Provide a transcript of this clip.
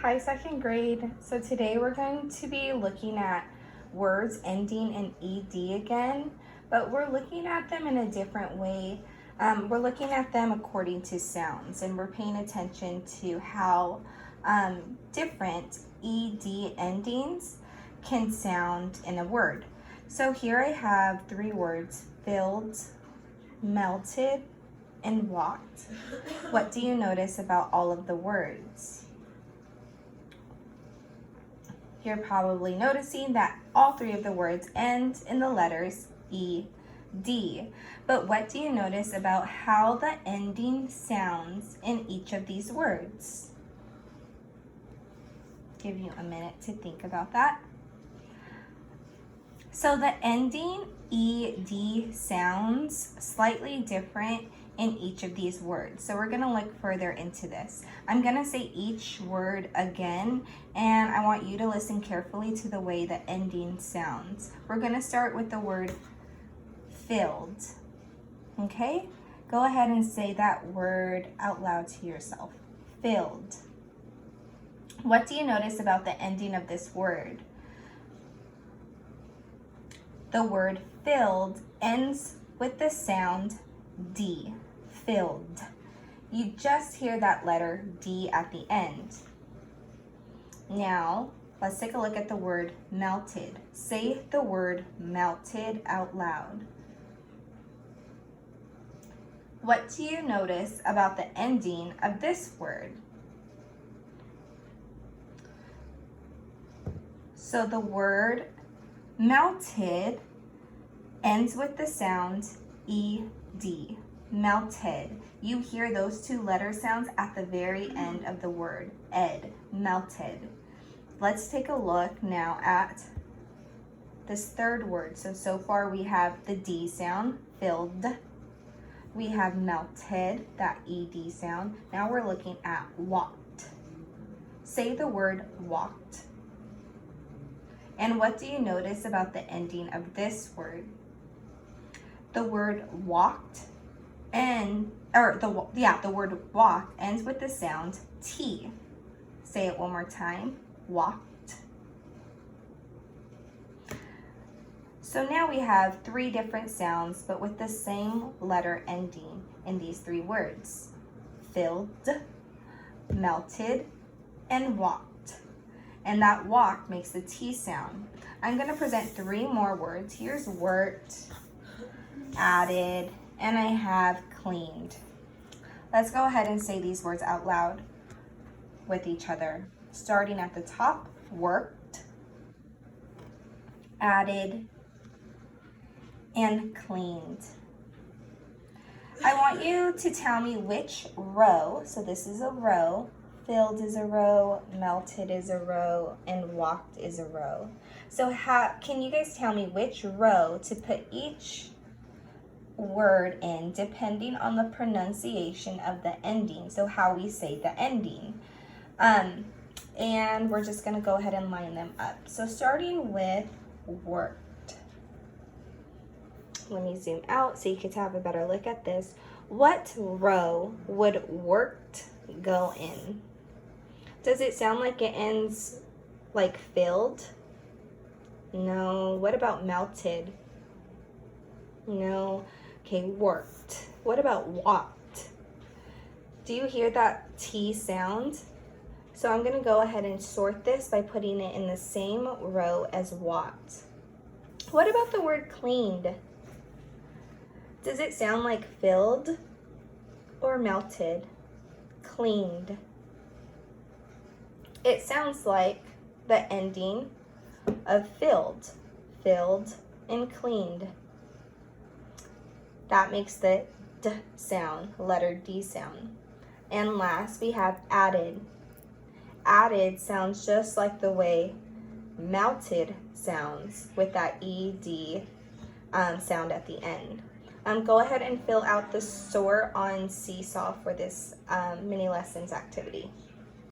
Hi, second grade. So today we're going to be looking at words ending in ED again, but we're looking at them in a different way. We're looking at them according to sounds, and we're paying attention to how different ED endings can sound in a word. So here I have three words: filled, melted, and walked. What do you notice about all of the words? You're probably noticing that all three of the words end in the letters ED. But what do you notice about how the ending sounds in each of these words? Give you a minute to think about that. So the ending ED sounds slightly different in each of these words. So we're gonna look further into this. I'm gonna say each word again, and I want you to listen carefully to the way the ending sounds. We're gonna start with the word filled, okay? Go ahead and say that word out loud to yourself, filled. What do you notice about the ending of this word? The word filled ends with the sound D, filled. You just hear that letter D at the end. Now, let's take a look at the word melted. Say the word melted out loud. What do you notice about the ending of this word? So the word melted ends with the sound ED, melted. You hear those two letter sounds at the very end of the word, ed, melted. Let's take a look now at this third word. So far we have the D sound, filled. We have melted, that ED sound. Now we're looking at walked. Say the word walked. And what do you notice about the ending of this word? The word walked the word walk ends with the sound T. Say it one more time, walked. So now we have three different sounds, but with the same letter ending in these three words: filled, melted, and walked. And that walk makes the T sound. I'm gonna present three more words. Here's worked, added, and I have cleaned. Let's go ahead and say these words out loud with each other. Starting at the top, worked, added, and cleaned. I want you to tell me which row, so this is a row, filled is a row, melted is a row, and walked is a row. So can you guys tell me which row to put each word in depending on the pronunciation of the ending, so how we say the ending. And we're just gonna go ahead and line them up. So starting with worked. Let me zoom out so you can have a better look at this. What row would worked go in? Does it sound like it ends like filled? No. What about melted? No. Okay, worked. What about walked? Do you hear that T sound? So I'm gonna go ahead and sort this by putting it in the same row as walked. What about the word cleaned? Does it sound like filled or melted? Cleaned. It sounds like the ending of filled and cleaned. That makes the D sound, letter D sound. And last, we have added. Added sounds just like the way melted sounds with that ED sound at the end. Go ahead and fill out the sort on Seesaw for this mini lessons activity.